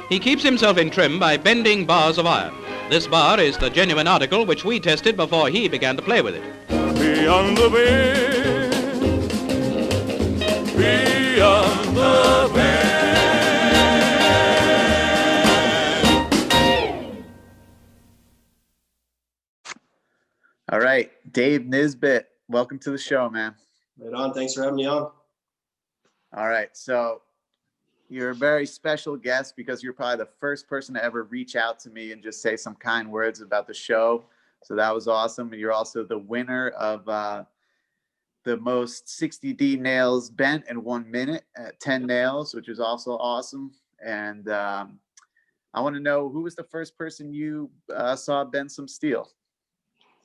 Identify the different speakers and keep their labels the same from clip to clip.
Speaker 1: He keeps himself in trim by bending bars of iron. This bar is the genuine article which we tested before he began to play with it.
Speaker 2: Beyond the bend, beyond the bend.
Speaker 3: All right, Dave Nisbet, welcome to the show, man.
Speaker 4: Right on. Thanks for having me on.
Speaker 3: All right, so you're a very special guest because you're probably the first person to ever reach out to me and just say some kind words about the show. So that was awesome. You're also the winner of the most 60D nails bent in 1 minute at 10 nails, which is also awesome. And I want to know, who was the first person you saw bend some steel?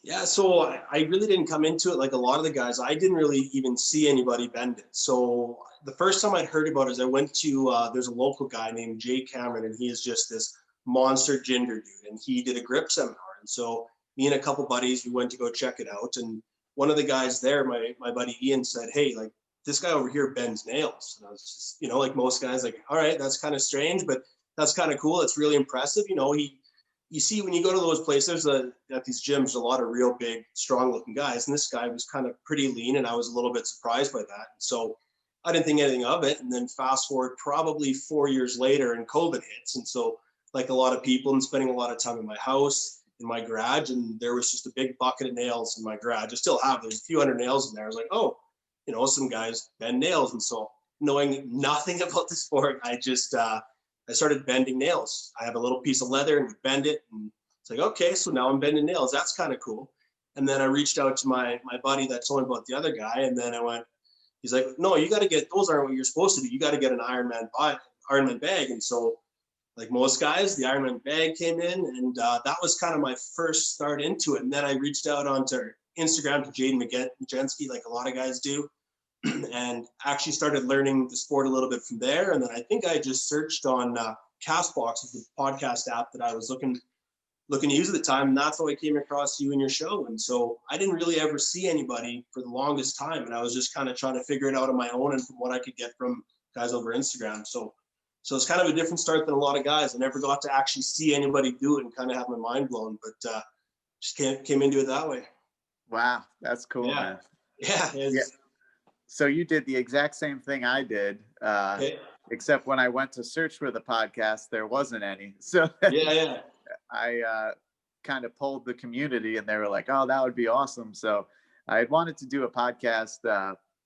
Speaker 4: Yeah, so I really didn't come into it like a lot of the guys. I didn't really even see anybody bend it. So the first time I'd heard about it is I went to, there's a local guy named Jay Cameron, and he is just this monster ginger dude. And he did a grip seminar. And so me and a couple buddies, we went to go check it out. And one of the guys there, my buddy Ian, said, hey, like, this guy over here bends nails. And I was just, like most guys, like, all right, that's kind of strange, but that's kind of cool. It's really impressive. You see, when you go to those places at these gyms, a lot of real big, strong looking guys. And this guy was kind of pretty lean, and I was a little bit surprised by that. And so I didn't think anything of it. And then fast forward probably 4 years later and COVID hits. And so like a lot of people, I'm spending a lot of time in my house, in my garage, and there was just a big bucket of nails in my garage. I still have, there's a few hundred nails in there. I was like, oh, some guys bend nails. And so knowing nothing about the sport, I started bending nails. I have a little piece of leather and we bend it. And it's like, okay, so now I'm bending nails. That's kind of cool. And then I reached out to my buddy that told me about the other guy. And then I went, he's like, no, you got to get, those aren't what you're supposed to do. You got to get an Ironman bag. And so like most guys, the Ironman bag came in, and that was kind of my first start into it. And then I reached out onto Instagram to Jaden Magensky, like a lot of guys do, and actually started learning the sport a little bit from there. And then I think I just searched on Castbox, the podcast app that I was looking to use at the time. And that's how I came across you and your show. And so I didn't really ever see anybody for the longest time. And I was just kind of trying to figure it out on my own and from what I could get from guys over Instagram. So it's kind of a different start than a lot of guys. I never got to actually see anybody do it and kind of have my mind blown, but just came into it that way.
Speaker 3: Wow, that's cool, man.
Speaker 4: Yeah.
Speaker 3: So you did the exact same thing I did, except when I went to search for the podcast, there wasn't any. So
Speaker 4: yeah.
Speaker 3: I kind of polled the community, and they were like, oh, that would be awesome. So I had wanted to do a podcast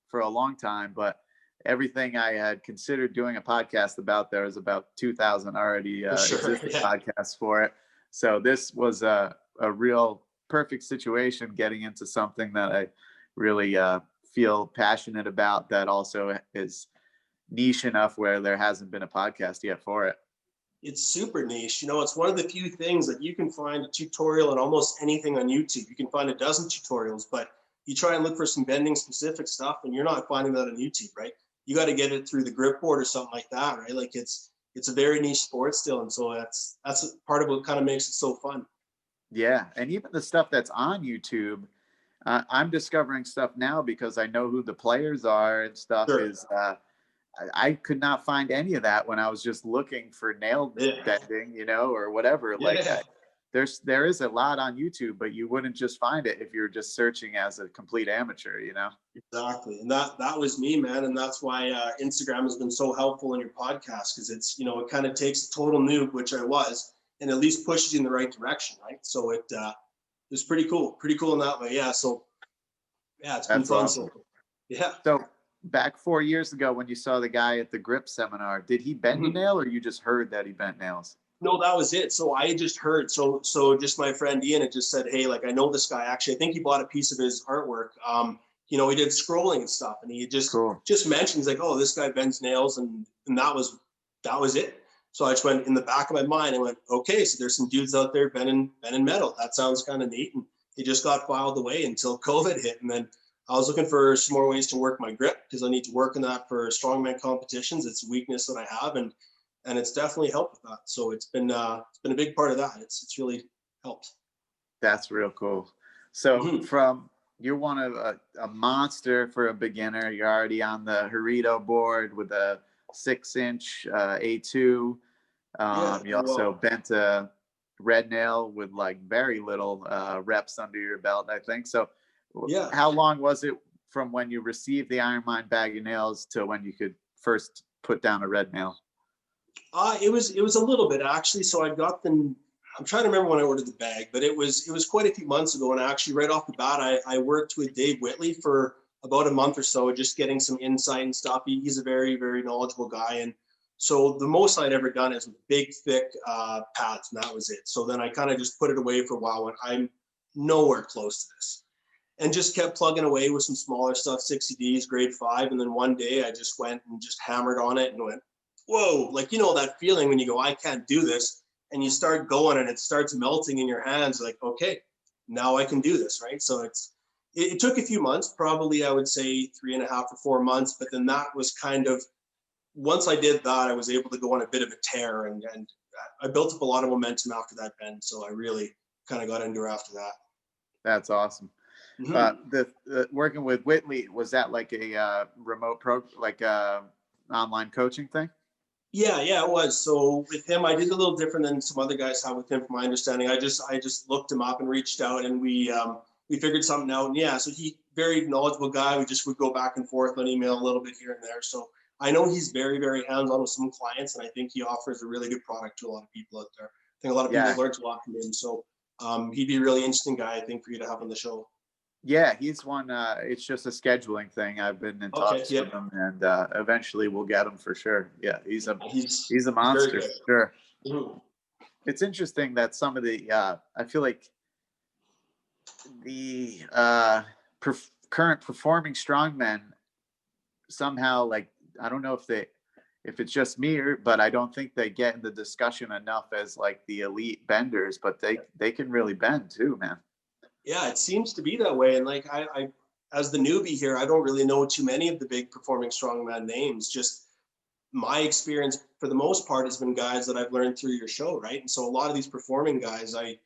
Speaker 3: for a long time, but everything I had considered doing a podcast about, there was about 2,000 already existing podcasts for it. So this was a real perfect situation, getting into something that I really feel passionate about, that also is niche enough where there hasn't been a podcast yet for it.
Speaker 4: It's super niche. It's one of the few things that you can find a tutorial on almost anything on YouTube. You can find a dozen tutorials, but you try and look for some bending specific stuff and you're not finding that on YouTube, right? You got to get it through the grip board or something like that, right? Like it's a very niche sport still. And so that's part of what kind of makes it so fun.
Speaker 3: Yeah. And even the stuff that's on YouTube, I'm discovering stuff now because I know who the players are and stuff.
Speaker 4: Sure.
Speaker 3: I could not find any of that when I was just looking for nail bending, or whatever.
Speaker 4: Yeah.
Speaker 3: There is a lot on YouTube, but you wouldn't just find it if you're just searching as a complete amateur,
Speaker 4: Exactly. And that was me, man. And that's why Instagram has been so helpful in your podcast, because it's, it kind of takes a total noob, which I was, and at least pushes you in the right direction, right? So it was pretty cool in that way. Yeah. So yeah, it's been fun.
Speaker 3: Awesome.
Speaker 4: Yeah.
Speaker 3: So back 4 years ago, when you saw the guy at the grip seminar, did he bend a nail, or you just heard that he bent nails?
Speaker 4: No, that was it. So I just heard, so just my friend Ian had just said, hey, like, I know this guy. Actually, I think he bought a piece of his artwork. He did scrolling and stuff, and he just mentioned, he's like, oh, this guy bends nails, and that was it. So I just went in the back of my mind and went, okay, so there's some dudes out there bending metal. That sounds kind of neat. And he just got filed away until COVID hit. And then I was looking for some more ways to work my grip, because I need to work on that for strongman competitions. It's a weakness that I have, and it's definitely helped with that. So it's been a big part of that. It's really helped.
Speaker 3: That's real cool. So you're one of a monster for a beginner. You're already on the Harito board with a 6-inch A2.
Speaker 4: Yeah.
Speaker 3: You also bent a red nail with like very little reps under your belt, I think. So
Speaker 4: Yeah.
Speaker 3: how long was it from when you received the Iron Mind bag of nails to when you could first put down a red nail?
Speaker 4: It was a little bit actually. So I got them. I'm trying to remember when I ordered the bag, but it was quite a few months ago. And actually, right off the bat, I worked with Dave Whitley for about a month or so, just getting some insight and stuff. He's a very, very knowledgeable guy, and so the most I'd ever done is with big, thick pads, and that was it. So then I kind of just put it away for a while. When I'm nowhere close to this, and just kept plugging away with some smaller stuff, 60Ds, grade 5, and then one day I just went and just hammered on it and went, whoa, like, you know, that feeling when you go, I can't do this, and you start going and it starts melting in your hands, like, okay, now I can do this, right? So it took a few months, probably I would say 3.5 or 4 months, but then that was kind of, once I did that, I was able to go on a bit of a tear, and I built up a lot of momentum after that bend, so I really kind of got into her after that.
Speaker 3: That's awesome.
Speaker 4: Mm-hmm.
Speaker 3: The working with Whitley, was that like a remote like online coaching thing?
Speaker 4: Yeah, it was. So with him, I did a little different than some other guys have with him, from my understanding. I just looked him up and reached out, and we figured something out. And yeah, so he very knowledgeable guy. We just would go back and forth on email a little bit here and there. So I know he's very, very hands-on with some clients, and I think he offers a really good product to a lot of people out there. I think a lot of people learn a lot from him. So he'd be a really interesting guy, I think, for you to have on the show.
Speaker 3: Yeah, he's one. It's just a scheduling thing. I've been in talks with him, and eventually we'll get him for sure. Yeah, he's a monster, sure.
Speaker 4: Mm-hmm.
Speaker 3: It's interesting that some of the I feel like the current performing strongmen somehow, like, I don't know if it's just me, but I don't think they get in the discussion enough as like the elite benders, but they can really bend too, man.
Speaker 4: Yeah, it seems to be that way. And like I as the newbie here, I don't really know too many of the big performing strongman names. Just my experience for the most part has been guys that I've learned through your show, right? And so a lot of these performing guys, I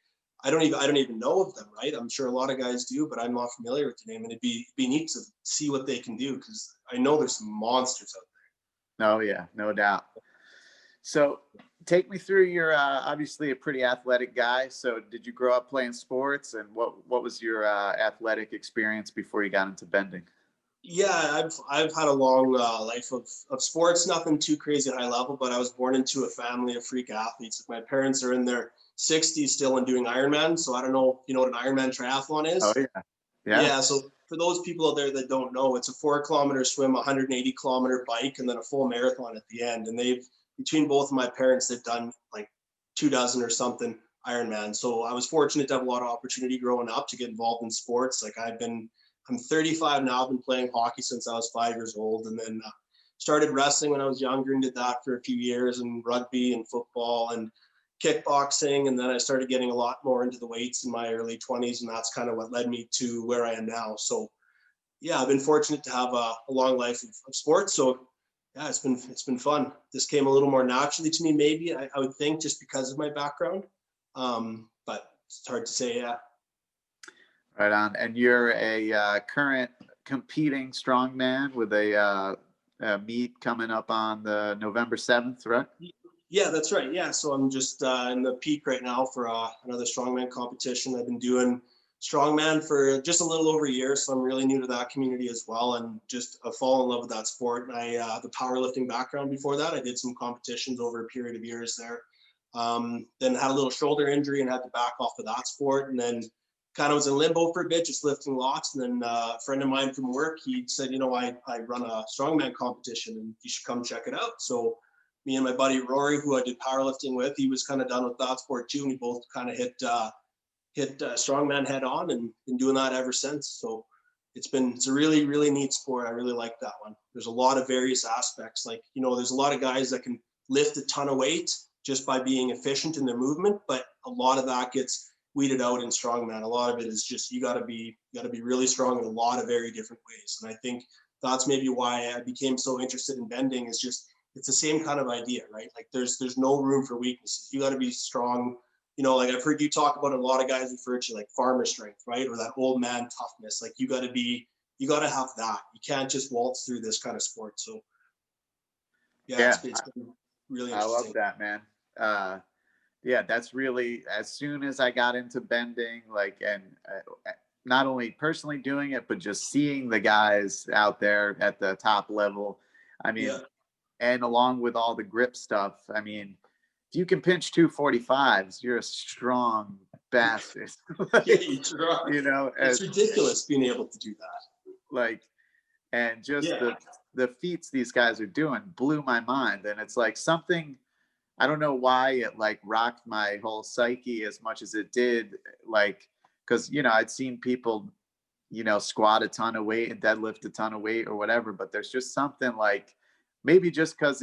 Speaker 4: don't even know of them, right? I'm sure a lot of guys do, but I'm not familiar with the name. And it'd be neat to see what they can do, because I know there's some monsters out there.
Speaker 3: Oh yeah, no doubt. So take me through your obviously a pretty athletic guy. So did you grow up playing sports, and what was your athletic experience before you got into bending?
Speaker 4: Yeah, I've had a long life of sports, nothing too crazy high level, but I was born into a family of freak athletes. My parents are in their 60s still and doing Ironman. So I don't know if you know what an Ironman triathlon is.
Speaker 3: Oh
Speaker 4: Yeah. So for those people out there that don't know, it's a 4-kilometer swim, 180-kilometer bike, and then a full marathon at the end. And between both of my parents, they've done like 24 or something Ironman. So I was fortunate to have a lot of opportunity growing up to get involved in sports. Like I'm 35 now. I've been playing hockey since I was 5 years old, and then started wrestling when I was younger and did that for a few years, and rugby and football and kickboxing. And then I started getting a lot more into the weights in my early 20s, and that's kind of what led me to where I am now. So yeah, I've been fortunate to have a long life of sports. So yeah, it's been fun. This came a little more naturally to me, maybe, I would think, just because of my background. But it's hard to say. Yeah.
Speaker 3: Right on. And you're a current competing strongman with a meet coming up on the November 7th, right?
Speaker 4: Yeah, that's right. Yeah, so I'm just in the peak right now for another strongman competition. I've been doing strongman for just a little over a year, so I'm really new to that community as well, and just fall in love with that sport. And I the powerlifting background before that, I did some competitions over a period of years there. Then had a little shoulder injury and had to back off of that sport, and then kind of was in limbo for a bit, just lifting lots. And then a friend of mine from work, he said, you know, I run a strongman competition and you should come check it out. So me and my buddy Rory, who I did powerlifting with, he was kind of done with that sport too. And we both kind of hit strongman head on, and been doing that ever since. So it's a really, really neat sport. I really like that one. There's a lot of various aspects. Like, you know, there's a lot of guys that can lift a ton of weight just by being efficient in their movement, but a lot of that gets weeded out in strongman. A lot of it is just you got to be really strong in a lot of very different ways. And I think that's maybe why I became so interested in bending. Is just it's the same kind of idea, right? Like there's no room for weaknesses. You got to be strong. You know, like I've heard you talk about, a lot of guys refer to like farmer strength, right? Or that old man toughness. Like you got to have that. You can't just waltz through this kind of sport. So yeah. It's been really interesting.
Speaker 3: I love that, man. yeah, that's really, as soon as I got into bending, like, and not only personally doing it, but just seeing the guys out there at the top level. I mean,
Speaker 4: Yeah.
Speaker 3: and along with all the grip stuff, I mean, if you can pinch 245s, you're a strong bastard. Like,
Speaker 4: Yeah, you try.
Speaker 3: you know,
Speaker 4: It's ridiculous being able to do that.
Speaker 3: like, and just
Speaker 4: Yeah.
Speaker 3: the feats these guys are doing blew my mind. And it's like something, I don't know why it like rocked my whole psyche as much as it did. Like, because, you know, I'd seen people, you know, squat a ton of weight and deadlift a ton of weight or whatever, but there's just something like, maybe just because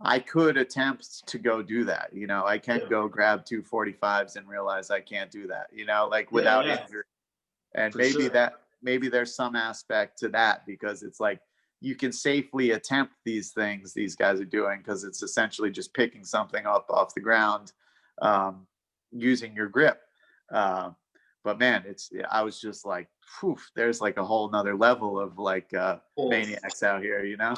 Speaker 3: I could attempt to go do that. You know, I can go grab 245s and realize I can't do that, you know, like without injury. And
Speaker 4: For
Speaker 3: maybe
Speaker 4: sure.
Speaker 3: maybe there's some aspect to that, because it's like you can safely attempt these things these guys are doing, because it's essentially just picking something up off the ground, using your grip. But man, I was just like, phew, there's like a whole nother level of like maniacs out here, you know?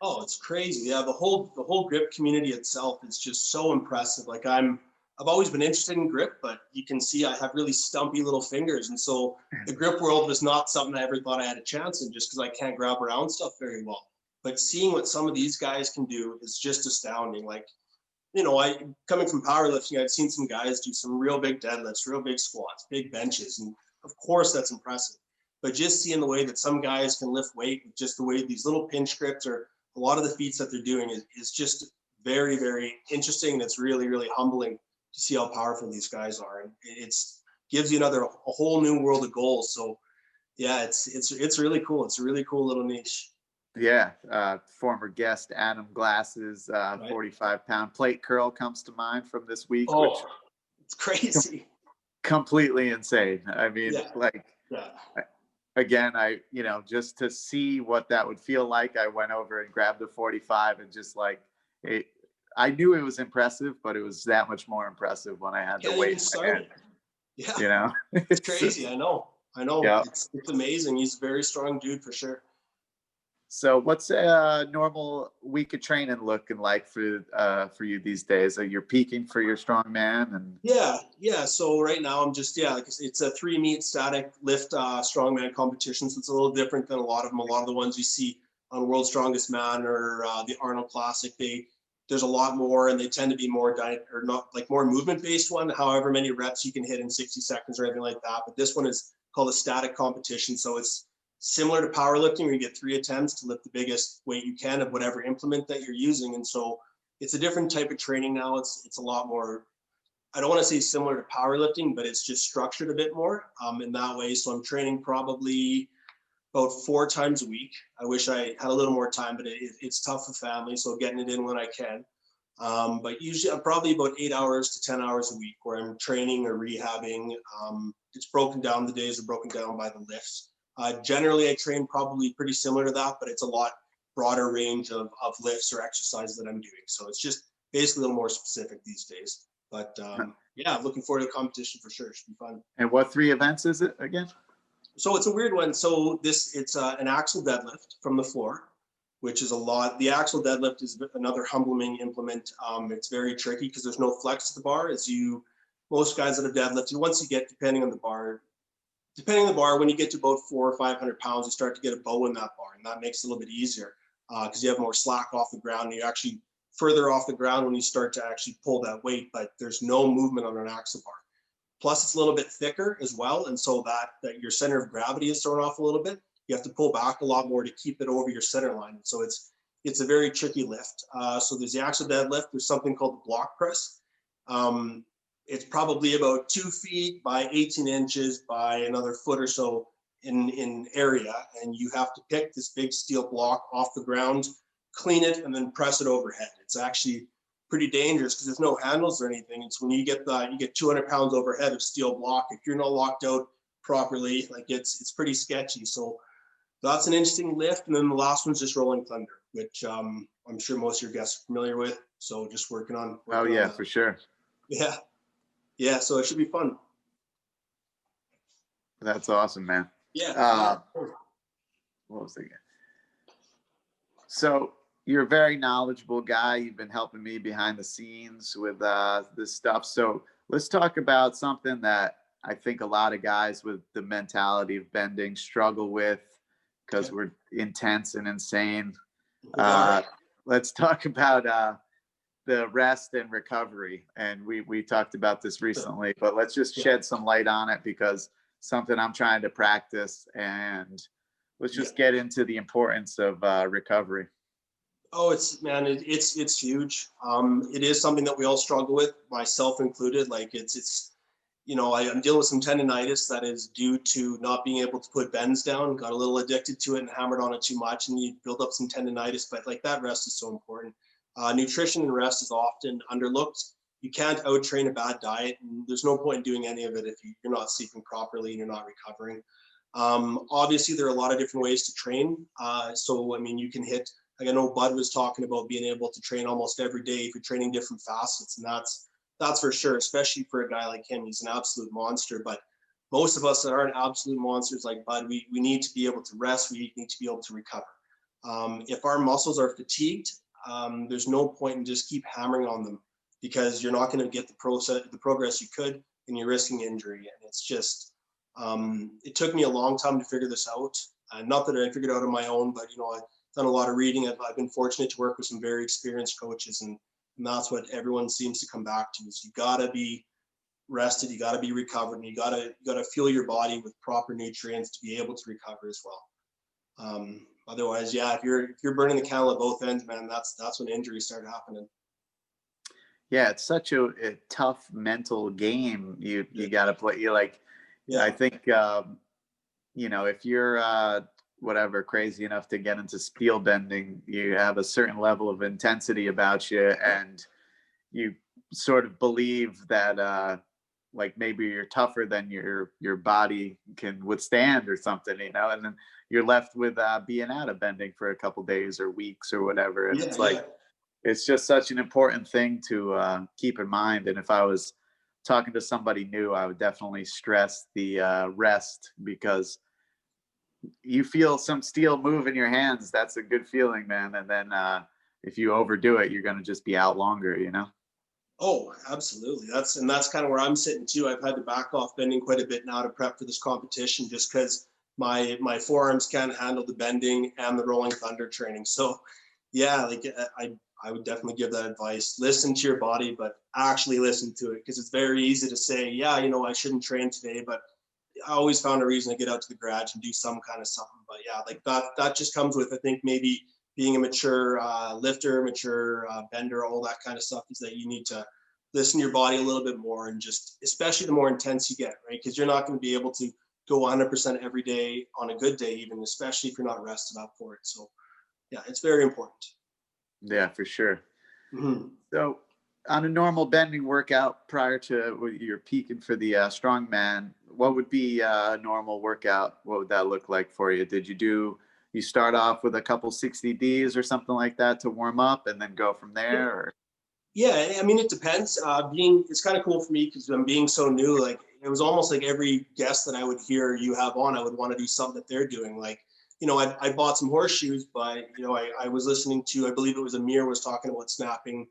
Speaker 4: Oh, it's crazy. Yeah, the whole grip community itself is just so impressive. Like I've always been interested in grip, but you can see I have really stumpy little fingers, and so the grip world was not something I ever thought I had a chance in, just because I can't grab around stuff very well. But seeing what some of these guys can do is just astounding. Like, you know, I coming from powerlifting, I've seen some guys do some real big deadlifts, real big squats, big benches, and of course that's impressive. But just seeing the way that some guys can lift weight, just the way these little pinch grips, or a lot of the feats that they're doing is just very, very interesting. And it's really, really humbling to see how powerful these guys are. And it's gives you a whole new world of goals. So yeah, it's really cool. It's a really cool little niche.
Speaker 3: Yeah. Former guest Adam Glass's 45-pound plate curl comes to mind from this week, which
Speaker 4: it's crazy.
Speaker 3: Completely insane. I mean,
Speaker 4: yeah.
Speaker 3: Again, you know, just to see what that would feel like, I went over and grabbed a 45 and just like I knew it was impressive, but it was that much more impressive when I had the weight in my hand.
Speaker 4: Yeah,
Speaker 3: you know,
Speaker 4: it's crazy. I know.
Speaker 3: Yeah.
Speaker 4: It's amazing. He's a very strong dude for sure.
Speaker 3: So what's a normal week of training looking like for you these days? Are you peaking for your strongman? And
Speaker 4: yeah. So right now I'm just like it's a 3-meet static lift strongman competition. So it's a little different than a lot of them. A lot of the ones you see on World's Strongest Man or the Arnold Classic, there's a lot more, and they tend to be more more movement based one. However many reps you can hit in 60 seconds or anything like that. But this one is called a static competition. So it's similar to powerlifting, where you get 3 attempts to lift the biggest weight you can of whatever implement that you're using. And so it's a different type of training now. It's a lot more, I don't want to say similar to powerlifting, but it's just structured a bit more in that way. So I'm training probably about 4 times a week. I wish I had a little more time, but it's tough for family, so getting it in when I can. But usually I'm probably about 8 hours to 10 hours a week where I'm training or rehabbing. It's broken down, the days are broken down by the lifts. Generally, I train probably pretty similar to that, but it's a lot broader range of lifts or exercises that I'm doing. So it's just basically a little more specific these days. But yeah, looking forward to the competition for sure. It should be fun.
Speaker 3: And what 3 events is it again?
Speaker 4: So it's a weird one. So it's an axle deadlift from the floor, which is a lot. The axle deadlift is another humbling implement. It's very tricky because there's no flex to the bar. Most guys that have deadlifted, once you get, depending on the bar, when you get to about 400 or 500 pounds, you start to get a bow in that bar, and that makes it a little bit easier because you have more slack off the ground. And you're actually further off the ground when you start to actually pull that weight, but there's no movement on an axle bar. Plus, it's a little bit thicker as well, and so that your center of gravity is thrown off a little bit. You have to pull back a lot more to keep it over your center line. So it's a very tricky lift. So there's the axle deadlift. There's something called the block press. It's probably about 2 feet by 18 inches by another foot or so in area. And you have to pick this big steel block off the ground, clean it, and then press it overhead. It's actually pretty dangerous because there's no handles or anything. It's when you get 200 pounds overhead of steel block, if you're not locked out properly, like it's pretty sketchy. So that's an interesting lift. And then the last one's just rolling thunder, which I'm sure most of your guests are familiar with. So just working on
Speaker 3: that. For sure.
Speaker 4: Yeah, so it should be fun.
Speaker 3: That's awesome, man.
Speaker 4: Yeah.
Speaker 3: What was it again? So, you're a very knowledgeable guy. You've been helping me behind the scenes with this stuff. So let's talk about something that I think a lot of guys with the mentality of bending struggle with because we're intense and insane. Let's talk about the rest and recovery. And we talked about this recently, but let's just shed some light on it because something I'm trying to practice, and let's just get into the importance of recovery.
Speaker 4: Oh, it's huge. It is something that we all struggle with, myself included. Like it's I'm dealing with some tendonitis that is due to not being able to put bends down. Got a little addicted to it and hammered on it too much, and you build up some tendonitis. But like that rest is so important. Nutrition and rest is often underlooked. You can't out-train a bad diet, and there's no point in doing any of it if you're not sleeping properly and you're not recovering. Obviously, there are a lot of different ways to train. So, I mean, you can hit, like I know Bud was talking about being able to train almost every day if you're training different facets, and that's for sure, especially for a guy like him. He's an absolute monster, but most of us that aren't absolute monsters like Bud, we need to be able to rest. We need to be able to recover. If our muscles are fatigued, there's no point in just keep hammering on them because you're not going to get the progress you could, and you're risking injury. And it's just, it took me a long time to figure this out. Not that I figured it out on my own, but I've done a lot of reading. I've been fortunate to work with some very experienced coaches, and that's what everyone seems to come back to is you gotta be rested, you gotta be recovered, and you gotta fuel your body with proper nutrients to be able to recover as well. Otherwise, if you're burning the candle at both ends, man, that's when injuries start happening.
Speaker 3: Yeah, it's such a tough mental game you got to play. I think, if you're whatever crazy enough to get into steel bending, you have a certain level of intensity about you, and you sort of believe that like maybe you're tougher than your body can withstand or something, and then you're left with being out of bending for a couple days or weeks or whatever. And it's just such an important thing to keep in mind. And if I was talking to somebody new, I would definitely stress the rest, because you feel some steel move in your hands. That's a good feeling, man. And then if you overdo it, you're going to just be out longer,
Speaker 4: Oh, absolutely. That's kind of where I'm sitting too. I've had to back off bending quite a bit now to prep for this competition, just because my forearms can't handle the bending and the rolling thunder training. So I would definitely give that advice. Listen to your body, but actually listen to it, because it's very easy to say, I shouldn't train today, but I always found a reason to get out to the garage and do some kind of something. But that just comes with, I think, maybe being a mature lifter, mature bender, all that kind of stuff, is that you need to listen to your body a little bit more, and just, especially the more intense you get, right? Because you're not going to be able to go 100% every day on a good day, even, especially if you're not rested up for it. So it's very important.
Speaker 3: Yeah, for sure.
Speaker 4: Mm-hmm.
Speaker 3: So on a normal bending workout prior to you're peaking for the strongman, what would be a normal workout? What would that look like for you? Did you start off with a couple 60Ds or something like that to warm up and then go from there? Or?
Speaker 4: Yeah, I mean, it depends. It's kind of cool for me because I'm being so new. Like, it was almost like every guest that I would hear you have on, I would want to do something that they're doing. Like, I bought some horseshoes, but I was listening to, I believe it was Amir was talking about snapping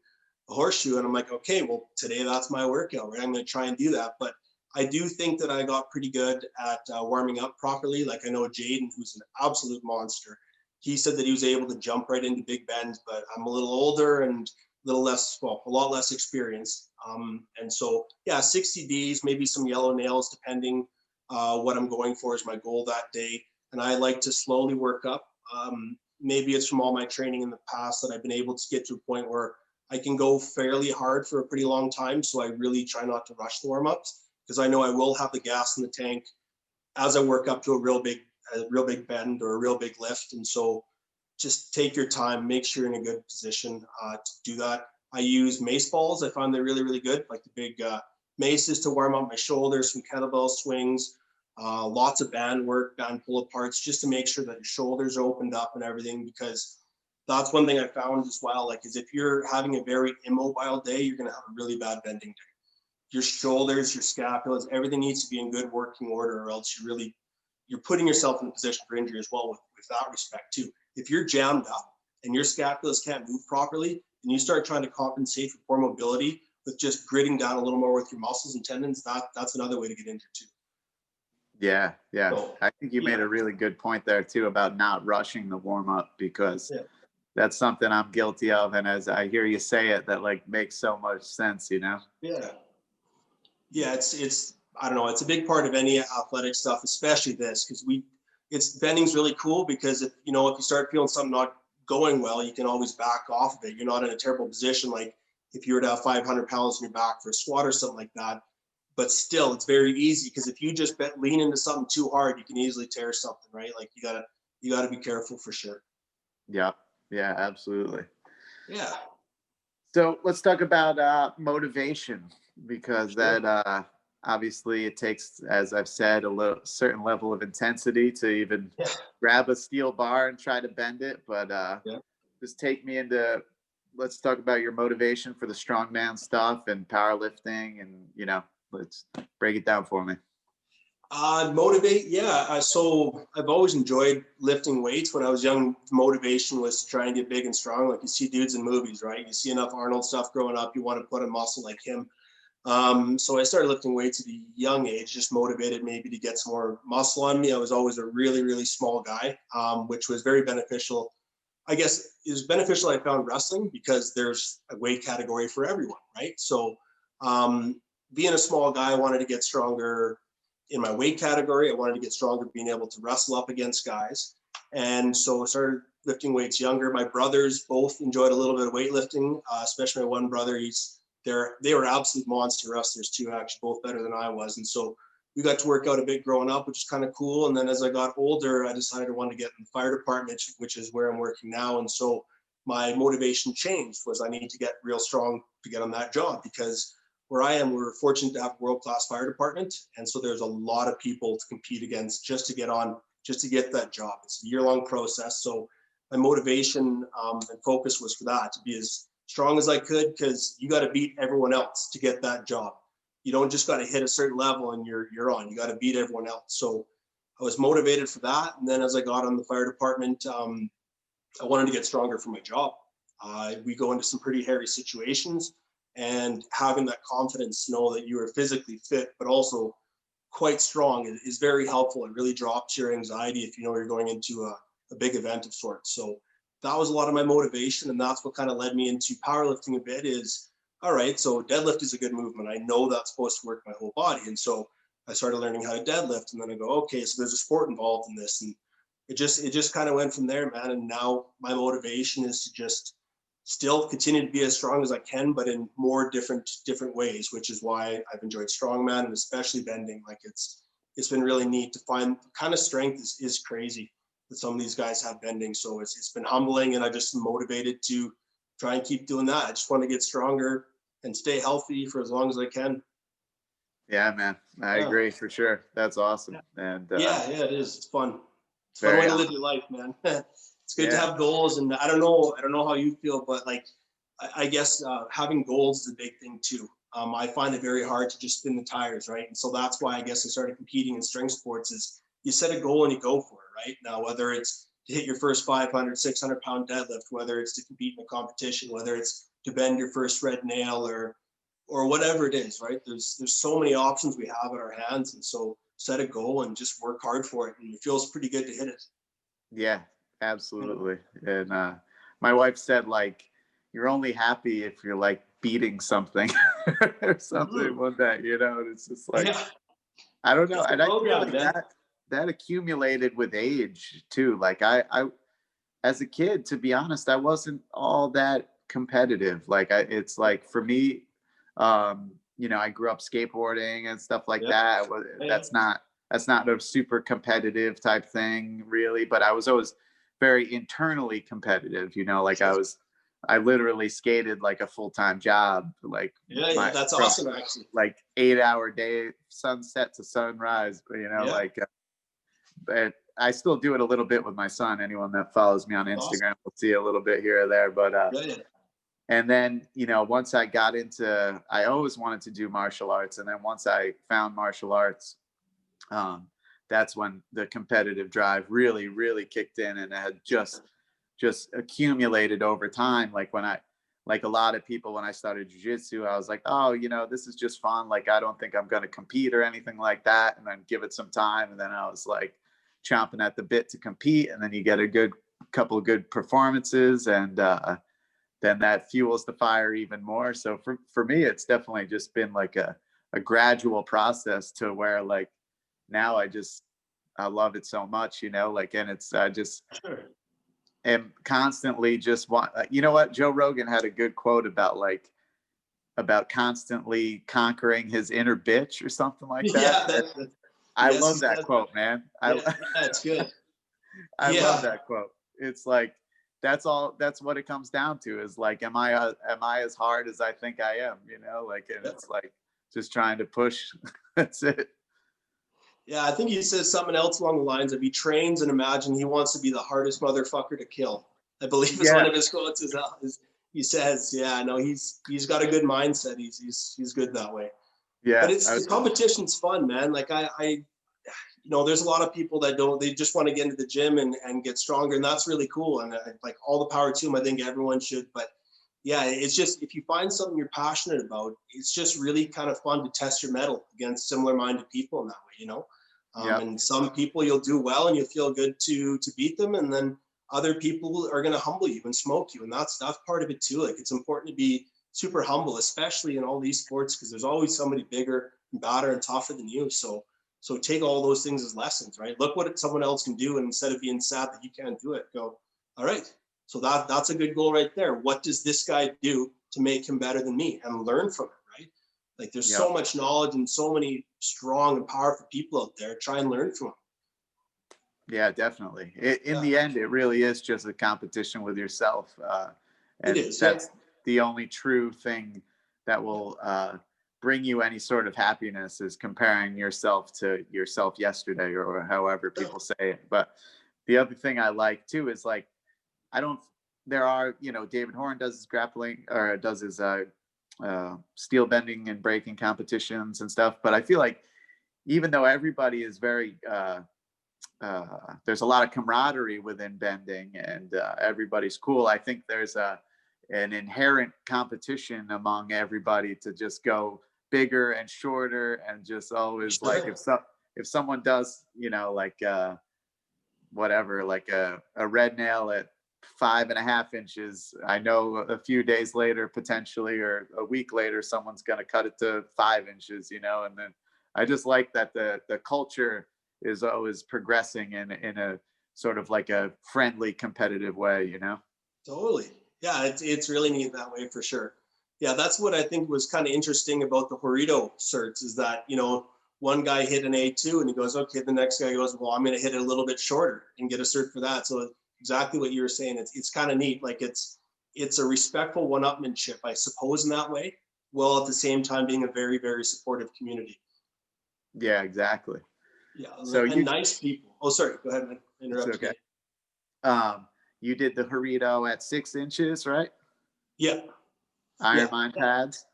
Speaker 4: a horseshoe, and I'm like, okay, well, today that's my workout, right? I'm going to try and do that. But I do think that I got pretty good at warming up properly. Like, I know Jaden, who's an absolute monster, he said that he was able to jump right into big bends, but I'm a little older and a lot less experienced. And so, 60Ds, maybe some yellow nails, depending what I'm going for is my goal that day. And I like to slowly work up. Maybe it's from all my training in the past that I've been able to get to a point where I can go fairly hard for a pretty long time. So I really try not to rush the warm-ups, because I know I will have the gas in the tank as I work up to a real big bend or a real big lift. And so just take your time, make sure you're in a good position to do that. I use mace balls. I find they're really, really good, like the big maces to warm up my shoulders, some kettlebell swings, lots of band work, band pull-aparts, just to make sure that your shoulders are opened up and everything, because that's one thing I found as well. Like, is if you're having a very immobile day, you're going to have a really bad bending day. Your shoulders, your scapulas, everything needs to be in good working order, or else you're putting yourself in a position for injury as well with that respect too. If you're jammed up, and your scapulas can't move properly, and you start trying to compensate for poor mobility with just gritting down a little more with your muscles and tendons, that's another way to get injured too.
Speaker 3: Yeah.
Speaker 4: So,
Speaker 3: I think you made a really good point there too about not rushing the warm up, because that's something I'm guilty of. And as I hear you say it, that like makes so much sense, you know?
Speaker 4: Yeah. It's I don't know, it's a big part of any athletic stuff, especially this, because bending's really cool, because if you start feeling something not going well, you can always back off of it. You're not in a terrible position like if you were to have 500 pounds in your back for a squat or something like that. But still, it's very easy, because if you just lean into something too hard, you can easily tear something, right? Like you gotta be careful for sure.
Speaker 3: Yeah, absolutely.
Speaker 4: Yeah.
Speaker 3: So let's talk about motivation, because that obviously it takes, as I've said, a certain level of intensity to even grab a steel bar and try to bend it. But just take me into, let's talk about your motivation for the strongman stuff and powerlifting, and let's break it down for me.
Speaker 4: Motivate, yeah. So I've always enjoyed lifting weights. When I was young, motivation was to try and get big and strong. Like you see dudes in movies, right? You see enough Arnold stuff growing up, you want to put in muscle like him. So I started lifting weights at a young age, just motivated maybe to get some more muscle on me. I was always a really, really small guy, which was very beneficial. I guess it was beneficial. I found wrestling, because there's a weight category for everyone, right? So being a small guy, I wanted to get stronger in my weight category. I wanted to get stronger being able to wrestle up against guys. And so I started lifting weights younger. My brothers both enjoyed a little bit of weightlifting, especially my one brother. They were absolute monster wrestlers too, actually, both better than I was. And so we got to work out a bit growing up, which is kind of cool. And then as I got older, I decided I wanted to get in the fire department, which is where I'm working now. And so my motivation changed, was I need to get real strong to get on that job, because where I am, we're fortunate to have a world-class fire department. And so there's a lot of people to compete against just to get that job. It's a year-long process. So my motivation and focus was for that, to be as strong as I could, because you got to beat everyone else to get that job. You don't just got to hit a certain level and you're on. You got to beat everyone else. So I was motivated for that. And then as I got on the fire department, I wanted to get stronger for my job. We go into some pretty hairy situations, and having that confidence to know that you are physically fit, but also quite strong, is very helpful. It really drops your anxiety if you know you're going into a big event of sorts. So that was a lot of my motivation. And that's what kind of led me into powerlifting a bit. Is, all right, so deadlift is a good movement. I know that's supposed to work my whole body. And so I started learning how to deadlift, and then I go, okay, so there's a sport involved in this. And it just kind of went from there, man. And now my motivation is to just still continue to be as strong as I can, but in more different ways, which is why I've enjoyed strongman, and especially bending. Like it's been really neat to find kind of strength is crazy that some of these guys have bending. So it's been humbling, and I just motivated to try and keep doing that. I just want to get stronger and stay healthy for as long as I can.
Speaker 3: Yeah, man. I agree for sure. That's awesome. And
Speaker 4: yeah, it is. It's fun. It's a fun way to live your life, man. It's good to have goals. And I don't know how you feel, but like, I guess having goals is a big thing too. I find it very hard to just spin the tires, right? And so that's why I guess I started competing in strength sports. Is you set a goal and you go for it, right? Now, whether it's to hit your first 500, 600 pound deadlift, whether it's to compete in a competition, whether it's to bend your first red nail or whatever it is, right? There's so many options we have at our hands. And so set a goal and just work hard for it. And it feels pretty good to hit it.
Speaker 3: Yeah, absolutely. And my wife said, like, you're only happy if you're like beating something or something one day, and it's just like, I don't know. And I feel like that accumulated with age too. Like I as a kid, to be honest, I wasn't all that competitive. Like it's like for me, I grew up skateboarding and stuff like that. That's not a super competitive type thing really, but I was always very internally competitive, like I literally skated like a full-time job, like
Speaker 4: that's awesome actually.
Speaker 3: Like 8-hour day, sunset to sunrise, like but I still do it a little bit with my son. Anyone that follows me on Instagram will see a little bit here or there, but and then, once I got into, I always wanted to do martial arts. And then once I found martial arts, that's when the competitive drive really, really kicked in. And I had just just accumulated over time. Like a lot of people, when I started jiu-jitsu, I was like, oh, this is just fun. Like, I don't think I'm going to compete or anything like that. And then give it some time. And then I was like chomping at the bit to compete. And then you get a couple of good performances. And then that fuels the fire even more. So for me, it's definitely just been like a gradual process to where like now I love it so much, like, and it's, I just am constantly just want, you know what? Joe Rogan had a good quote about constantly conquering his inner bitch or something like that.
Speaker 4: Yeah,
Speaker 3: I love that quote, man.
Speaker 4: That's good.
Speaker 3: I love that quote. It's like, that's what it comes down to is like, am I as hard as I think I am, like, and it's like just trying to push. That's it.
Speaker 4: Yeah, I think he says something else along the lines of he trains and imagine he wants to be the hardest motherfucker to kill. I believe is one of his quotes. He says, "Yeah, no, he's got a good mindset. He's good that way."
Speaker 3: Yeah,
Speaker 4: but the competition's fun, man. Like I there's a lot of people that they just want to get into the gym and get stronger, and that's really cool. And like all the power to them. I think everyone should. But yeah, it's just if you find something you're passionate about, it's just really kind of fun to test your mettle against similar-minded people in that way, And some people you'll do well and you'll feel good to beat them, and then other people are going to humble you and smoke you, and that's part of it too. Like it's important to be super humble, especially in all these sports, because there's always somebody bigger and badder and tougher than you. So take all those things as lessons, right? Look what someone else can do, and instead of being sad that you can't do it, go, all right, so that's a good goal right there. What does this guy do to make him better than me, and learn from it, right? Like there's so much knowledge and so many strong and powerful people out there. Try and learn from them.
Speaker 3: Yeah, definitely. In the end, it really is just a competition with yourself. And
Speaker 4: it is.
Speaker 3: That's the only true thing that will bring you any sort of happiness, is comparing yourself to yourself yesterday, or however people say it. But the other thing I like too is like, there are, David Horn does his grappling, or does his steel bending and breaking competitions and stuff. But I feel like even though everybody is very, there's a lot of camaraderie within bending, and everybody's cool, I think there's an inherent competition among everybody to just go bigger and shorter, and just always like if someone does, like whatever, like a red nail at 5.5 inches, I know a few days later, potentially, or a week later, someone's going to cut it to 5 inches, and then I just like that the culture is always progressing in a sort of like a friendly, competitive way,
Speaker 4: Totally. Yeah, it's really neat that way for sure. Yeah, that's what I think was kind of interesting about the Horito certs, is that, one guy hit an A2 and he goes, okay, the next guy goes, well, I'm going to hit it a little bit shorter and get a cert for that. So exactly what you were saying, it's kind of neat. Like it's a respectful one-upmanship, I suppose, in that way, while at the same time being a very, very supportive community.
Speaker 3: Yeah, exactly.
Speaker 4: Yeah, so nice people. Oh, sorry, go ahead, man. Interrupt.
Speaker 3: Okay. You did the Horito at 6 inches, right?
Speaker 4: Yeah.
Speaker 3: Iron Mine pads.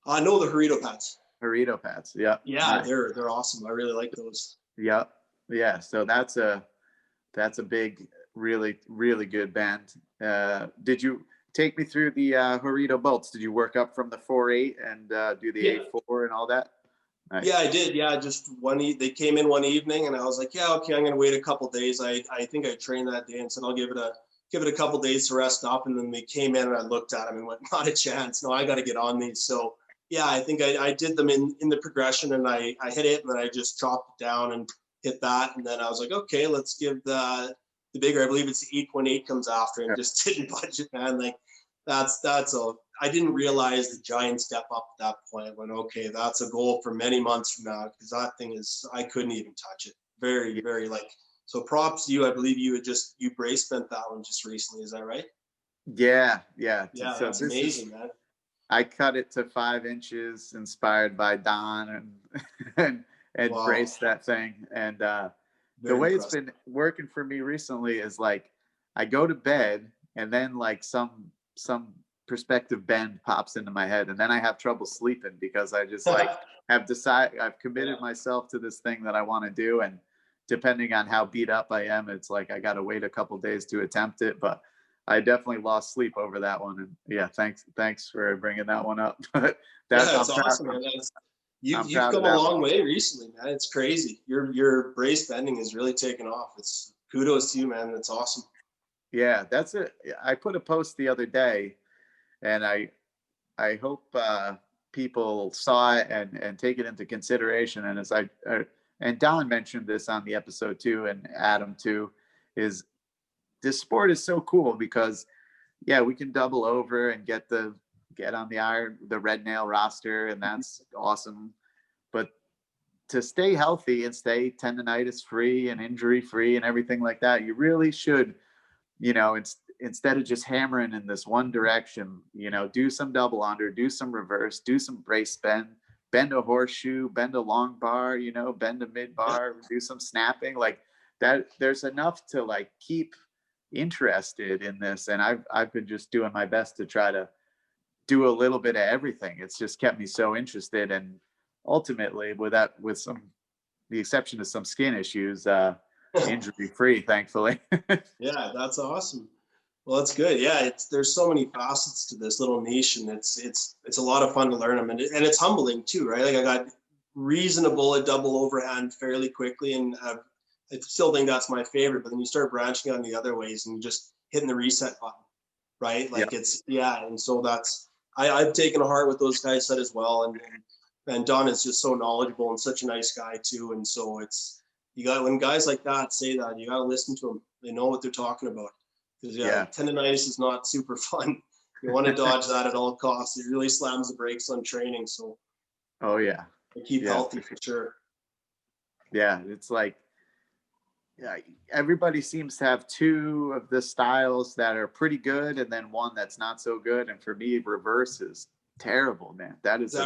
Speaker 4: I know the Horito pads.
Speaker 3: Horito pads. Yeah.
Speaker 4: Yeah, nice. They're awesome. I really like those.
Speaker 3: Yep. Yeah. So that's a big, really, really good band. Did you take me through the Horito bolts? Did you work up from the 4.8 and do the 8.4 and all that? Nice.
Speaker 4: Yeah, I did. Yeah, just they came in one evening, and I was like, yeah, okay, I'm gonna wait a couple days. I think I trained that day and said I'll give it a couple days to rest up. And then they came in and I looked at them and went, not a chance. No, I got to get on these. So yeah, I think I did them in the progression, and I hit it, and then I just chopped it down and hit that. And then I was like, okay, let's give the bigger, I believe it's the 8.8 comes after, and just didn't budge it, man. Like that's I didn't realize the giant step up at that point. When okay, that's a goal for many months from now, because that thing I couldn't even touch it. Very, very so props to you. I believe you brace bent that one just recently. Is that right?
Speaker 3: Yeah.
Speaker 4: So that's amazing, man.
Speaker 3: I cut it to 5 inches, inspired by Don, and wow, braced that thing. And the way it's been working for me recently is like I go to bed, and then like some perspective bend pops into my head, and then I have trouble sleeping, because I just like I've committed myself to this thing that I want to do, and depending on how beat up I am, it's like I got to wait a couple days to attempt it. But I definitely lost sleep over that one. And yeah, thanks for bringing that one up. But
Speaker 4: That's awesome, man. You've come a long way recently, man. It's crazy. Your brace bending is really taken off. It's kudos to you, man. That's awesome.
Speaker 3: Yeah, that's it. I put a post the other day, and I hope people saw it and take it into consideration. And as and Don mentioned this on the episode too, and Adam too, is this sport is so cool because yeah, we can double over and get on the red nail roster, and that's awesome. But to stay healthy and stay tendonitis free and injury free and everything like that, you really should, instead of just hammering in this one direction, do some double under, do some reverse, do some brace bend a horseshoe, bend a long bar, bend a mid bar, do some snapping like that. There's enough to like keep interested in this. And I've been just doing my best to try to do a little bit of everything. It's just kept me so interested. And ultimately with the exception of some skin issues, injury free, thankfully.
Speaker 4: Yeah, that's awesome. Well, that's good. Yeah, there's so many facets to this little niche, and it's a lot of fun to learn them, and it's humbling too, right? Like I got reasonable at double overhand fairly quickly, and I still think that's my favorite. But then you start branching on the other ways and just hitting the reset button, right? Like and so I've taken a heart what those guys said as well, and Don is just so knowledgeable and such a nice guy too, and so when guys like that say that, you got to listen to them. They know what they're talking about. Because tendonitis is not super fun. You want to dodge that at all costs. It really slams the brakes on training. So, keep healthy for sure.
Speaker 3: Yeah, it's like, everybody seems to have two of the styles that are pretty good, and then one that's not so good. And for me, reverse is terrible, man. That is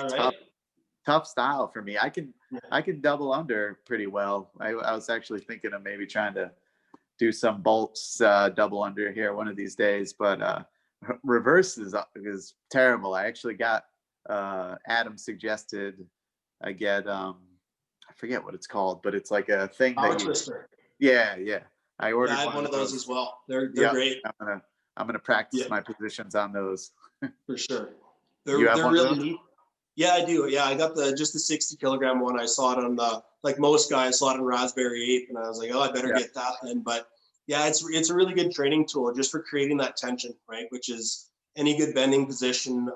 Speaker 3: tough style for me. I can double under pretty well. I was actually thinking of maybe trying to do some bolts double under here one of these days, but reverse is terrible. I actually got Adam suggested I get I forget what it's called, but it's like a thing
Speaker 4: Power twister.
Speaker 3: Yeah. I ordered
Speaker 4: one of those as well. They're great.
Speaker 3: I'm gonna practice my positions on those.
Speaker 4: For sure. They're really neat. Yeah, I do. Yeah, I got just the 60 kilogram one. I saw it on like most guys saw it on Raspberry 8, and I was like, oh, I better get that then. But yeah, it's a really good training tool just for creating that tension, right? Which is any good bending position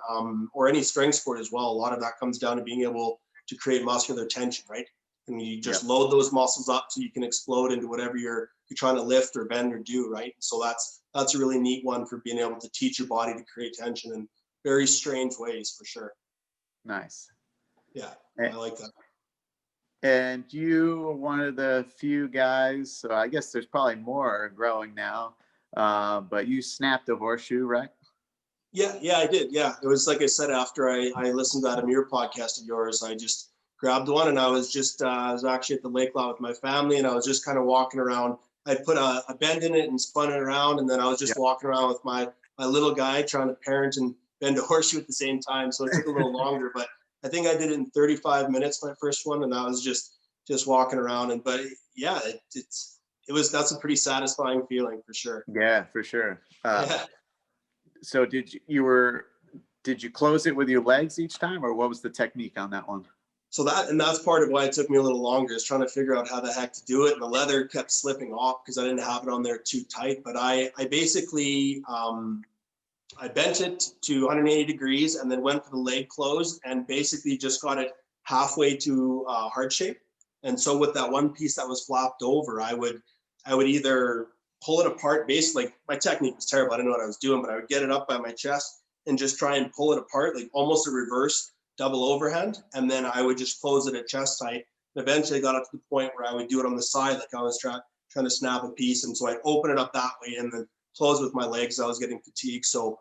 Speaker 4: or any strength sport as well. A lot of that comes down to being able to create muscular tension, right? And you just load those muscles up so you can explode into whatever you're trying to lift or bend or do, right? So that's a really neat one for being able to teach your body to create tension in very strange ways, for sure.
Speaker 3: Nice.
Speaker 4: Yeah, I like that.
Speaker 3: And you were one of the few guys, so I guess there's probably more growing now, but you snapped a horseshoe, right?
Speaker 4: Yeah, I did. Yeah, it was like I said, after I listened to that Amir podcast of yours, I just grabbed one, and I was actually at the lake lot with my family, and I was just kind of walking around. I put a bend in it and spun it around, and then I was just walking around with my little guy trying to parent and bend a horseshoe at the same time. So it took a little longer, but I think I did it in 35 minutes, my first one. And that was just walking around. But yeah, that's a pretty satisfying feeling for sure.
Speaker 3: Yeah, for sure. So did you close it with your legs each time, or what was the technique on that one?
Speaker 4: So that's part of why it took me a little longer, is trying to figure out how the heck to do it. And the leather kept slipping off because I didn't have it on there too tight. But I basically, I bent it to 180 degrees and then went for the leg close and basically just got it halfway to heart shape. And so with that one piece that was flopped over, I would either pull it apart. Basically, like, my technique was terrible. I didn't know what I was doing, but I would get it up by my chest and just try and pull it apart, like almost a reverse double overhand. And then I would just close it at chest height. And eventually I got up to the point where I would do it on the side, like I was trying to snap a piece. And so I'd open it up that way and then close with my legs. I was getting fatigued. So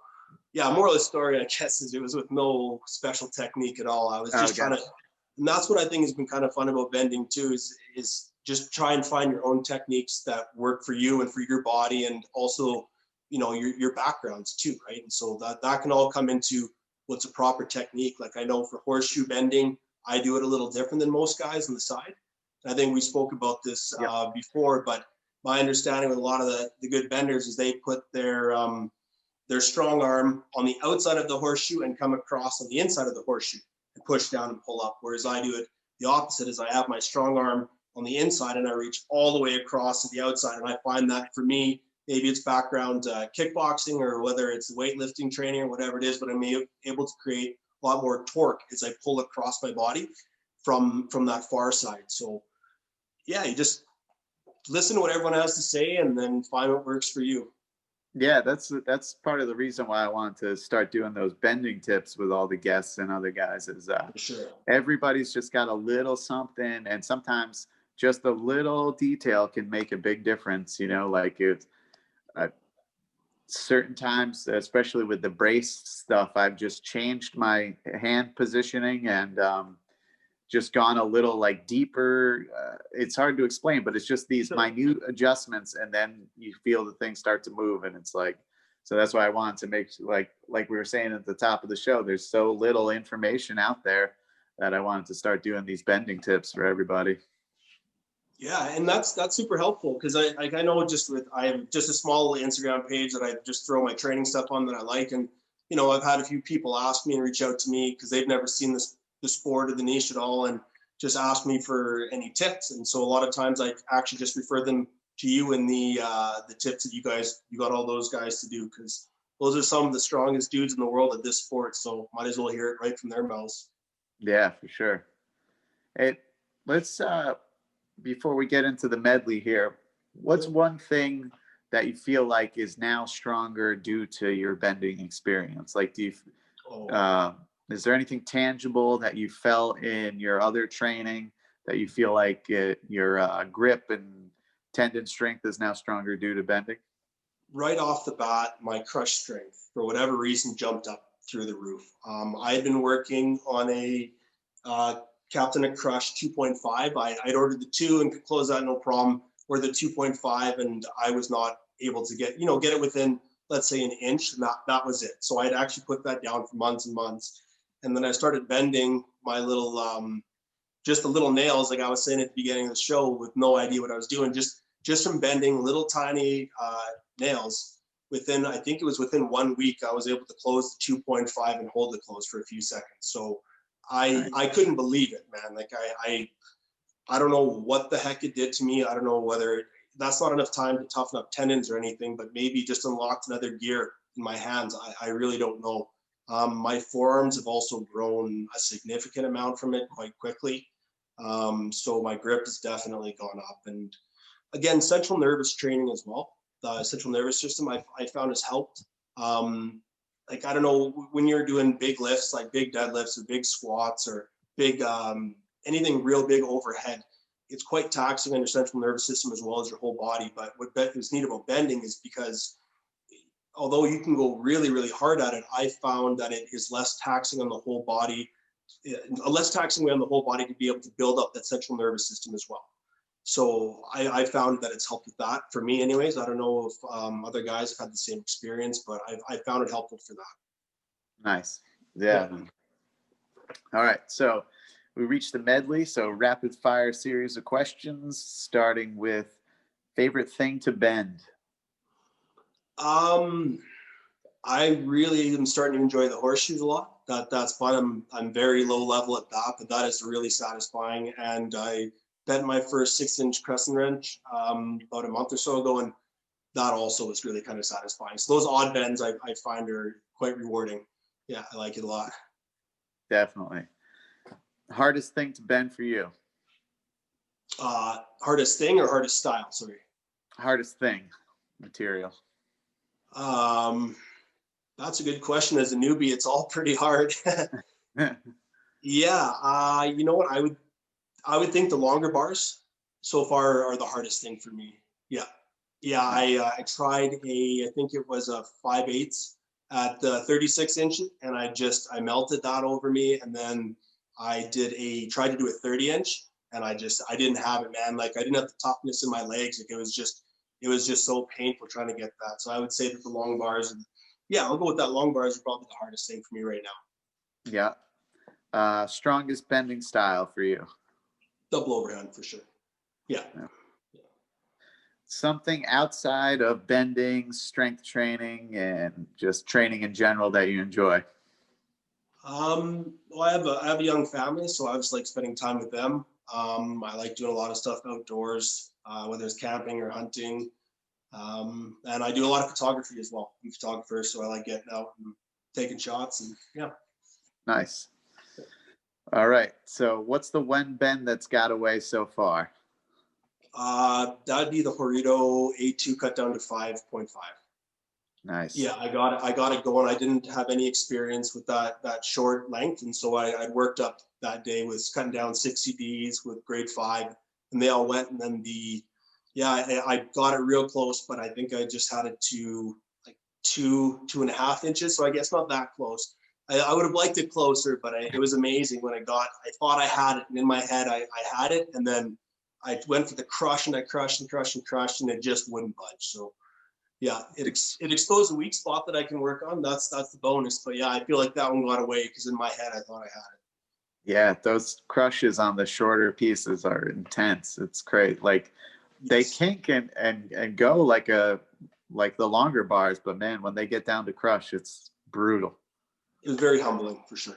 Speaker 4: yeah, moral of the story, I guess, is it was with no special technique at all. I was just trying to, and that's what I think has been kind of fun about bending too, is just try and find your own techniques that work for you and for your body, and also, your backgrounds too, right? And so that can all come into what's a proper technique. Like I know for horseshoe bending, I do it a little different than most guys on the side. I think we spoke about this before, but my understanding with a lot of the good benders is they put their strong arm on the outside of the horseshoe and come across on the inside of the horseshoe and push down and pull up. Whereas I do it the opposite, is I have my strong arm on the inside and I reach all the way across to the outside. And I find that for me, maybe it's background kickboxing or whether it's weightlifting training or whatever it is, but I'm able to create a lot more torque as I pull across my body from that far side. So yeah, you just listen to what everyone has to say and then find what works for you.
Speaker 3: Yeah, that's part of the reason why I want to start doing those bending tips with all the guests and other guys is
Speaker 4: Sure.
Speaker 3: everybody's just got a little something, and sometimes just a little detail can make a big difference. Like it's certain times, especially with the brace stuff, I've just changed my hand positioning and just gone a little like deeper. It's hard to explain, but it's just these minute adjustments, and then you feel the thing start to move, and it's like, so that's why I want to make, like we were saying at the top of the show, there's so little information out there that I wanted to start doing these bending tips for everybody.
Speaker 4: Yeah, and that's super helpful because I know I have just a small Instagram page that I just throw my training stuff on that I like, and I've had a few people ask me and reach out to me because they've never seen the sport or the niche at all, and just ask me for any tips. And so a lot of times I actually just refer them to you and the tips that you got all those guys to do, because those are some of the strongest dudes in the world at this sport. So might as well hear it right from their mouths.
Speaker 3: Yeah, for sure. Let's before we get into the medley here, what's one thing that you feel like is now stronger due to your bending experience? Like, is there anything tangible that you felt in your other training that you feel like your grip and tendon strength is now stronger due to bending?
Speaker 4: Right off the bat, my crush strength, for whatever reason, jumped up through the roof. I had been working on a Captain of Crush 2.5. I'd ordered the 2 and could close that no problem, or the 2.5, and I was not able to get it within, let's say, an inch, and that was it. So I had actually put that down for months and months. And then I started bending my little, just the little nails, like I was saying at the beginning of the show, with no idea what I was doing, just from bending little tiny nails. I think it was within 1 week, I was able to close the 2.5 and hold it closed for a few seconds. So I couldn't believe it, man. Like I don't know what the heck it did to me. I don't know whether that's not enough time to toughen up tendons or anything, but maybe just unlocked another gear in my hands. I really don't know. My forearms have also grown a significant amount from it quite quickly. So my grip has definitely gone up. And again, central nervous training as well. The central nervous system I found has helped. Like, I don't know, when you're doing big lifts, like big deadlifts or big squats or big, anything real big overhead, it's quite taxing on your central nervous system as well as your whole body. But what is neat about bending is because although you can go really, really hard at it, I found that it is less taxing on the whole body, less taxing way on the whole body to be able to build up that central nervous system as well. So I found that it's helped with that for me anyways. I don't know if other guys have had the same experience, but I found it helpful for that.
Speaker 3: Nice. Yeah. All right. So we reached the medley. So rapid fire series of questions, starting with favorite thing to bend.
Speaker 4: I really am starting to enjoy the horseshoes a lot. That's fun. I'm very low level at that, but that is really satisfying. And I bent my first 6-inch crescent wrench about a month or so ago, and that also is really kind of satisfying. So those odd bends I find are quite rewarding. Yeah, I like it a lot.
Speaker 3: Definitely. Hardest thing to bend for you?
Speaker 4: Hardest thing or hardest style? Sorry.
Speaker 3: Hardest thing, material.
Speaker 4: That's a good question. As a newbie, it's all pretty hard. Yeah. You know what? I would think the longer bars so far are the hardest thing for me. Yeah. I tried I think it was a 5/8 at 36 inches, and I melted that over me. And then I tried to do a 30-inch, and I didn't have it, man. Like, I didn't have the toughness in my legs. Like, it was just so painful trying to get that. So I would say that the long bars, I'll go with that. Long bars are probably the hardest thing for me right now.
Speaker 3: Yeah. Strongest bending style for you?
Speaker 4: Double overhand for sure. Yeah.
Speaker 3: Something outside of bending, strength training, and just training in general that you enjoy?
Speaker 4: Well, I have a young family, so I just like spending time with them. I like doing a lot of stuff outdoors, whether it's camping or hunting. And I do a lot of photography as well. I'm a photographer, so I like getting out and taking shots, and yeah.
Speaker 3: Nice. All right. So what's the one bend that's got away so far?
Speaker 4: That'd be the Horito A2 cut down to 5.5.
Speaker 3: Nice.
Speaker 4: Yeah, I got it going. I didn't have any experience with that short length, and so I worked up that day with cutting down 60 Ds with grade 5, and they all went. And then I got it real close, but I think I just had it to like 2.5 inches. So I guess not that close. I would have liked it closer, but it was amazing when I thought I had it, and in my head I had it, and then I went for the crush, and I crushed and crushed and crushed, and it just wouldn't budge. So yeah, it exposed a weak spot that I can work on. That's the bonus. But yeah, I feel like that one got away because in my head I thought I had it.
Speaker 3: Yeah, those crushes on the shorter pieces are intense. It's great. Like they kink and go like the longer bars, but man, when they get down to crush, it's brutal.
Speaker 4: It was very humbling for sure.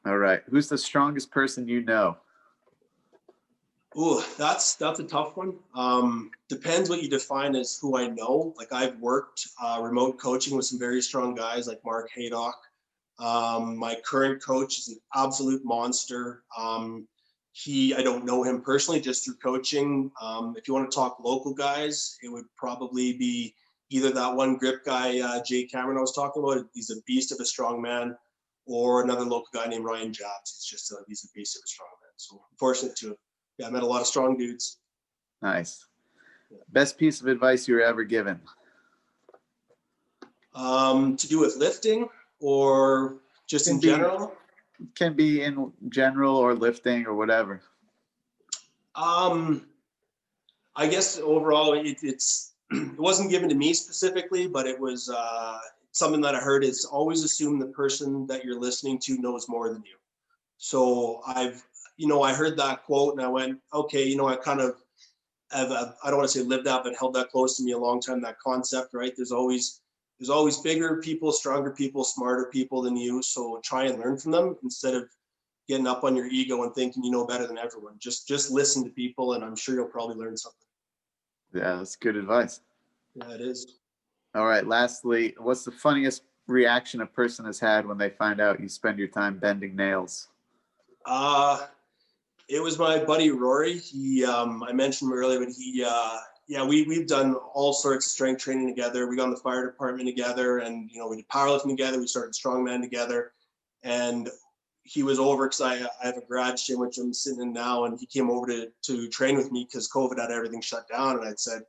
Speaker 3: All right. Who's the strongest person you know?
Speaker 4: Ooh, that's a tough one. Depends what you define as who I know. Like I've worked remote coaching with some very strong guys like Mark Haydock. My current coach is an absolute monster. I don't know him personally, just through coaching. If you want to talk local guys, it would probably be either that one grip guy, Jay Cameron I was talking about. He's a beast of a strong man, or another local guy named Ryan Jobs. He's a beast of a strong man. So I'm fortunate to I met a lot of strong dudes.
Speaker 3: Nice. Best piece of advice you were ever given?
Speaker 4: To do with lifting or just in general?
Speaker 3: Can be in general or lifting or whatever.
Speaker 4: I guess overall it wasn't given to me specifically, but it was something that I heard is always assume the person that you're listening to knows more than you. So I heard that quote and I went, okay, I kind of have, I don't want to say lived that, but held that close to me a long time, that concept, right? There's always bigger people, stronger people, smarter people than you. So try and learn from them instead of getting up on your ego and thinking you know better than everyone. Just listen to people, and I'm sure you'll probably learn something. Yeah,
Speaker 3: that's good advice.
Speaker 4: Yeah, it is.
Speaker 3: All right. Lastly, what's the funniest reaction a person has had when they find out you spend your time bending nails?
Speaker 4: It was my buddy Rory. He, I mentioned him earlier, but we've done all sorts of strength training together. We got in the fire department together, and we did powerlifting together. We started strongman together, and he was over because I have a garage gym which I'm sitting in now, and he came over to train with me because COVID had everything shut down. And I'd said,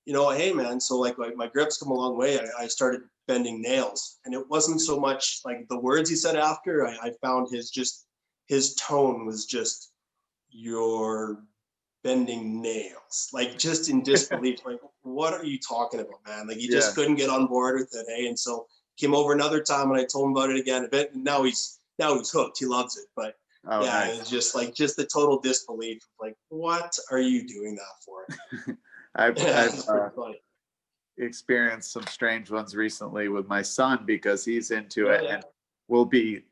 Speaker 4: hey man, so like my grips come a long way. I started bending nails, and it wasn't so much like the words he said after. I found his tone was just, you're bending nails, like just in disbelief. Like, what are you talking about, man? Like he just couldn't get on board with it. Hey, and so came over another time and I told him about it again a bit, and now he's hooked. He loves it. But nice. It's just the total disbelief. Like, what are you doing that for?
Speaker 3: I've experienced some strange ones recently with my son because he's into it, and we'll be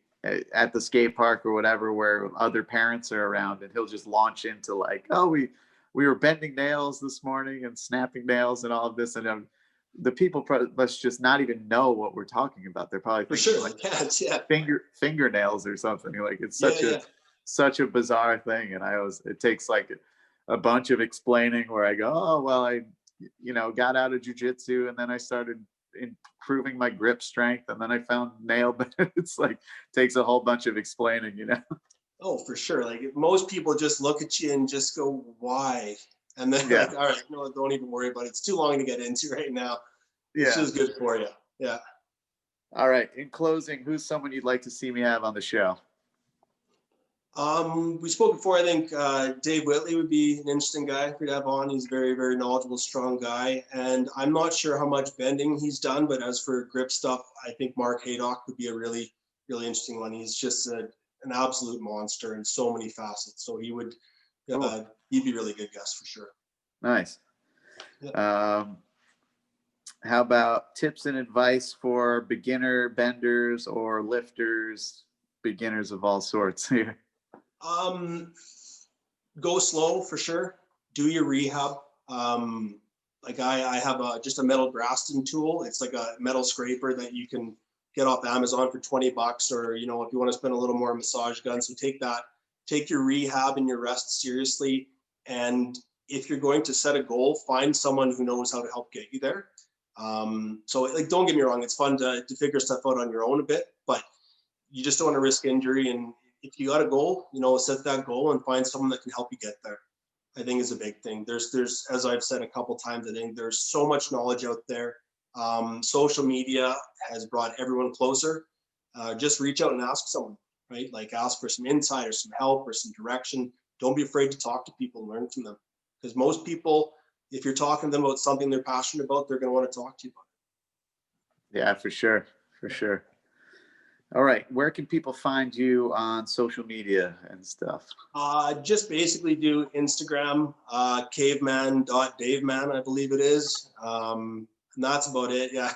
Speaker 3: at the skate park or whatever where other parents are around, and he'll just launch into like, oh, we were bending nails this morning and snapping nails and all of this, and the people must just not even know what we're talking about. They're probably thinking fingernails or something. Like it's such a bizarre thing, and it takes like a bunch of explaining where I go, oh well, I got out of jiu-jitsu and then I started improving my grip strength, and then I found nail, but it's like takes a whole bunch of explaining,
Speaker 4: Oh, for sure. Like most people just look at you and just go, why? And then like, all right, don't even worry about it. It's too long to get into right now. It's just good for you. Yeah.
Speaker 3: All right. In closing, who's someone you'd like to see me have on the show?
Speaker 4: We spoke before. I think Dave Whitley would be an interesting guy for you to have on. He's a very, very knowledgeable, strong guy. And I'm not sure how much bending he's done, but as for grip stuff, I think Mark Haydock would be a really, really interesting one. He's just a an absolute monster in so many facets. So he would,
Speaker 3: Cool.
Speaker 4: he'd be a really good guest for sure.
Speaker 3: Nice.
Speaker 4: Yeah.
Speaker 3: How about tips and advice for beginner benders or lifters, beginners of all sorts here?
Speaker 4: Go slow for sure. Do your rehab. Like I have just a metal Graston tool. It's like a metal scraper that you can get off Amazon for $20, or, you know, if you want to spend a little more, massage gun. So take that, take your rehab and your rest seriously. And if you're going to set a goal, find someone who knows how to help get you there. So like, don't get me wrong, it's fun to figure stuff out on your own a bit, but you just don't want to risk injury. And if you got a goal, you know, set that goal and find someone that can help you get there. I think is a big thing. There's, as I've said a couple times, I think there's so much knowledge out there. Social media has brought everyone closer. Just reach out and ask someone, right? Like ask for some insight or some help or some direction. Don't be afraid to talk to people and learn from them. Because most people, if you're talking to them about something they're passionate about, they're going to want to talk to you about it.
Speaker 3: Yeah, for sure. For sure. All right. Where can people find you on social media and stuff?
Speaker 4: Just basically do Instagram, caveman.daveman, I believe it is. And that's about it. Yeah.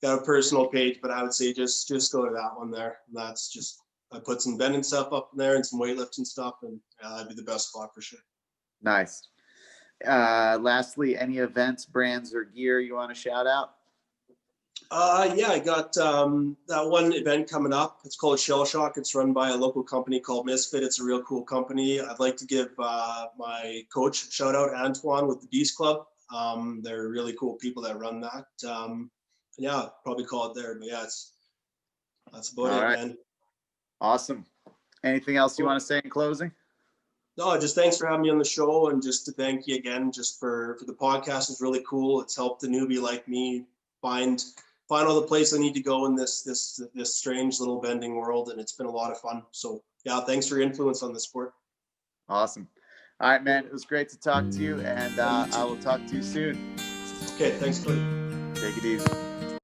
Speaker 4: Got a personal page, but I would say just go to that one there. That's just, I put some bending stuff up there and some weightlifting stuff, and that'd be the best spot for sure.
Speaker 3: Nice. Lastly, any events, brands, or gear you want to shout out?
Speaker 4: Yeah, I got that one event coming up. It's called Shell Shock. It's run by a local company called Nisbet. It's a real cool company. I'd like to give my coach a shout out, Antoine, with the Beast Club. They're really cool people that run that. Yeah, probably call it there. But yeah, that's about it, man.
Speaker 3: Awesome. Anything else you want to say in closing?
Speaker 4: No, just thanks for having me on the show, and just to thank you again just for the podcast. Is really cool. It's helped a newbie like me find all the place I need to go in this strange little bending world, and it's been a lot of fun. So yeah, thanks for your influence on the sport.
Speaker 3: Awesome. All right, man. It was great to talk to you, and I will talk to you soon.
Speaker 4: Okay, thanks, Cody.
Speaker 3: Take it easy.